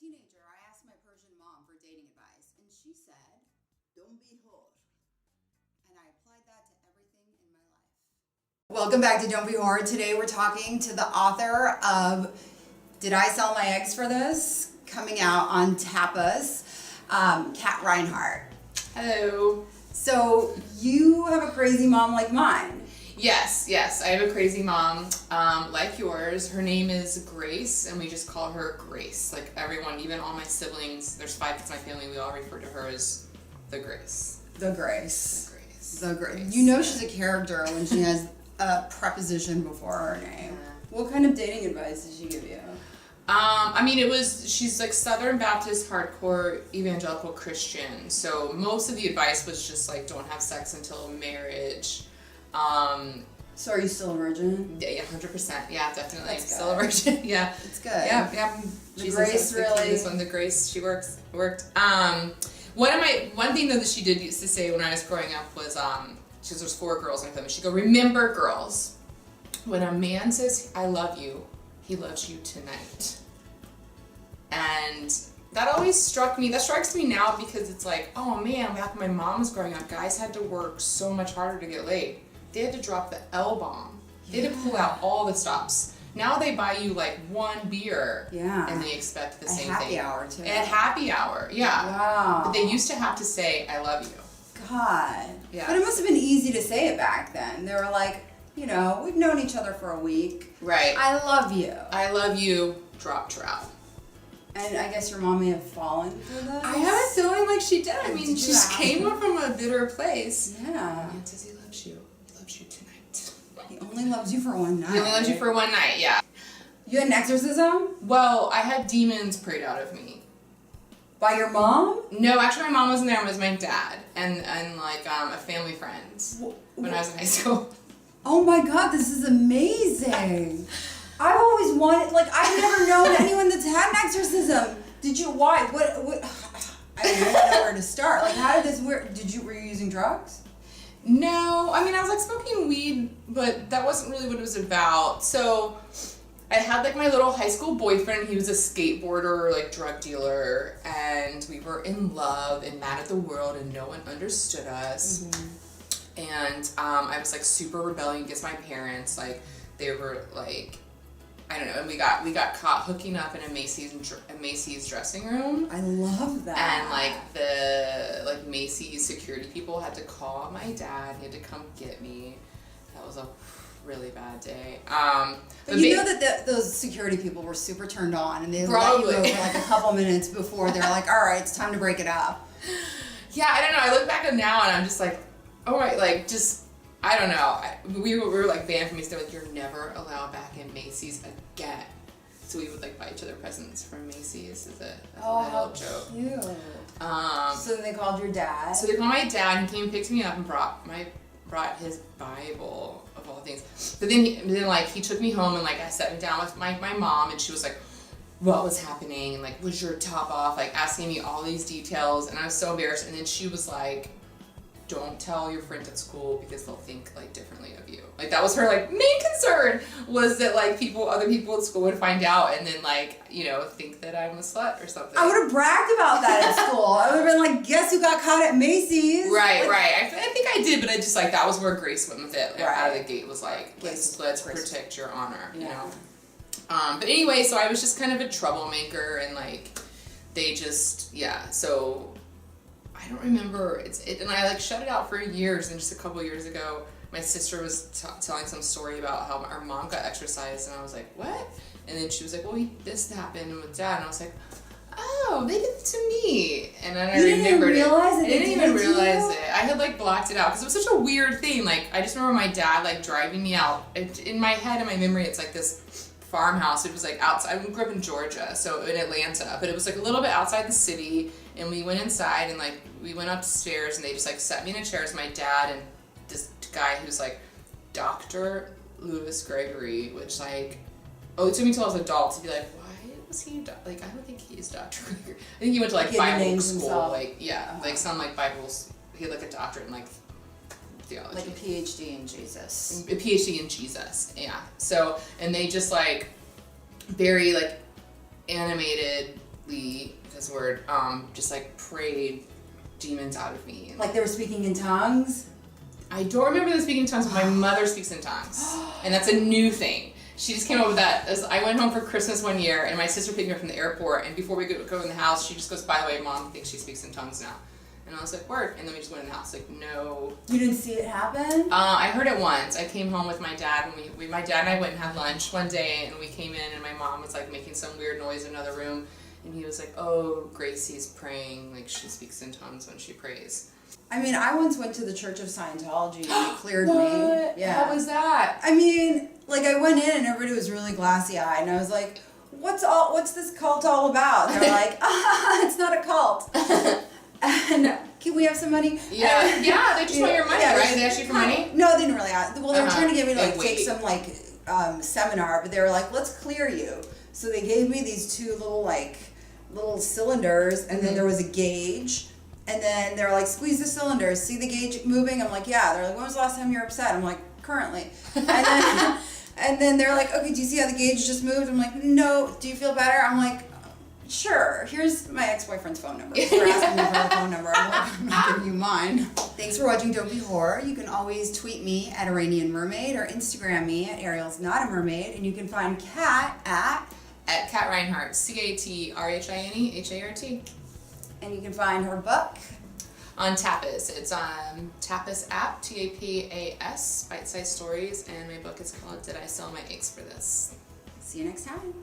teenager, I asked my Persian mom for dating advice, and she said, don't be whore. And I applied that to everything in my life. Welcome back to Don't Be Whore. Today we're talking to the author of Did I Sell My Eggs for This? Coming out on Tapas, Cat Rhinehart. Hello. So you have a crazy mom like mine. Yes, I have a crazy mom, like yours. Her name is Grace, and we just call her Grace. Like everyone, even all my siblings, there's 5 kids in my family, we all refer to her as the Grace. The Grace. The Grace. The Grace. You know she's a character when she has a preposition before her name. Yeah. What kind of dating advice did she give you? She's like Southern Baptist, hardcore, evangelical Christian. So most of the advice was just like, don't have sex until marriage. So are you still a virgin? Yeah, 100%. Yeah, definitely. That's Still a virgin. Yeah. It's good. Yeah. The Grace really. This one, the Grace, she worked. One thing though that she did used to say when I was growing up was, because there's 4 girls in my family, she'd go, remember girls, when a man says, I love you, he loves you tonight. And that always struck me. That strikes me now because it's like, oh man, back when my mom was growing up, guys had to work so much harder to get laid. They had to drop the L-bomb. They had to pull out all the stops. Now they buy you like 1 beer, and they expect the same thing. At happy hour too. At happy hour, yeah. Wow. But they used to have to say, I love you. God. Yeah. But it must have been easy to say it back then. They were like, you know, we've known each other for a week. Right. I love you. I love you, drop trowel. And I guess your mom may have fallen for this. I have a feeling like she did. I mean, Did she you just ask came her? up from a bitter place. Yeah. And says he loves you. He loves you tonight. He only loves you for one night. He only loves you for one night, yeah. You had an exorcism? Well, I had demons prayed out of me. By your mom? No, actually my mom wasn't there. It was my dad and like a family friend when I was in high school. Oh my God, this is amazing. I've always wanted, like, I've never known anyone that's had an exorcism. Did you, why, what, I don't even know where to start. Like, how did this work? Were you using drugs? No, I mean, I was like smoking weed, but that wasn't really what it was about. So I had like my little high school boyfriend. He was a skateboarder, like drug dealer, and we were in love and mad at the world, and no one understood us. Mm-hmm. And I was like super rebelling against my parents. Like they were like, I don't know. And we got caught hooking up in a Macy's dressing room. I love that. And like the Macy's security people had to call my dad. He had to come get me. That was a really bad day. But you know that those security people were super turned on, and they probably let you go for like a couple minutes before they're like, all right, it's time to break it up. Yeah, I don't know. I look back at now and I'm just like, all right, like just, I don't know. We were like banned from Macy's. They're like, you're never allowed back in Macy's again. So we would like buy each other presents from Macy's as a little joke. Cute. So then they called your dad. So they called my dad, and he came and picked me up and brought his Bible of all things. But then he took me home, and like I sat me down with my mom, and she was like, what was happening, and like, was your top off, like asking me all these details, and I was so embarrassed. And then she was like, don't tell your friends at school because they'll think like differently of you. Like that was her like main concern, was that like other people at school would find out and then like, you know, think that I'm a slut or something. I would have bragged about that at school. I would have been like, guess who got caught at Macy's? Right. I think I did, but I just like, that was where Grace went with it. Out of the gate was like, let's protect your honor, you know? But anyway, so I was just kind of a troublemaker, and like, they just, so I don't remember and I like shut it out for years, and just a couple years ago, my sister was telling some story about how our mom got exorcised, and I was like, what? And then she was like, well, this happened with Dad, and I was like, oh, they did it to me. And then I remembered it. I didn't even realize it. I had like blocked it out because it was such a weird thing. Like I just remember my dad like driving me out. In my head, in my memory, it's like this farmhouse. It was like outside. I grew up in Georgia, so in Atlanta, but it was like a little bit outside the city. And we went inside, and like we went upstairs, and they just like set me in a chair as my dad and this guy who's like Dr. Louis Gregory, which like, it took me till I was an adult to be like, why was he like, I don't think he is Dr. Gregory. I think he went to like Bible school, himself. Like like some like Bibles. He had like a doctorate in like theology, like a PhD in Jesus. A PhD in Jesus, yeah. So, and they just like very like animated this word, just like prayed demons out of me. Like they were speaking in tongues? I don't remember them speaking in tongues, but my mother speaks in tongues. And that's a new thing. She just came up with that. As I went home for Christmas one year, and my sister picked me up from the airport, and before we go in the house, she just goes, by the way, Mom thinks she speaks in tongues now. And I was like, word. And then we just went in the house, like, no. You didn't see it happen? I heard it once. I came home with my dad, and my dad and I went and had lunch one day, and we came in, and my mom was like making some weird noise in another room, and he was like, oh, Gracie's praying, like she speaks in tongues when she prays. I mean, I once went to the Church of Scientology and it cleared What? me. Yeah. How was that? I mean, like I went in and everybody was really glassy-eyed, and I was like, what's this cult all about? And they're like, it's not a cult. And can we have some money? Yeah, yeah, they just want your money, right? They asked you for money? No, they didn't really ask. Well, they were trying to get me to like Wait. take some like seminar, but they were like, let's clear you. So they gave me these two little cylinders, and then there was a gauge. And then they're like, squeeze the cylinders, see the gauge moving? I'm like, yeah. They're like, when was the last time you were upset? I'm like, currently. And then they're like, okay, do you see how the gauge just moved? I'm like, no. Do you feel better? I'm like, sure. Here's my ex-boyfriend's phone number. They're asking me for the phone number. I'm like, I'm not giving you mine. Thanks for watching Don't Be Horror. You can always tweet me at Iranian Mermaid or Instagram me at Ariel's Not a Mermaid. And you can find Cat at Cat Rhinehart, CATRHINEHART. And you can find her book on Tapas. It's on Tapas app, TAPAS, Bite Size Stories, and my book is called Did I Sell My Eggs for This? See you next time.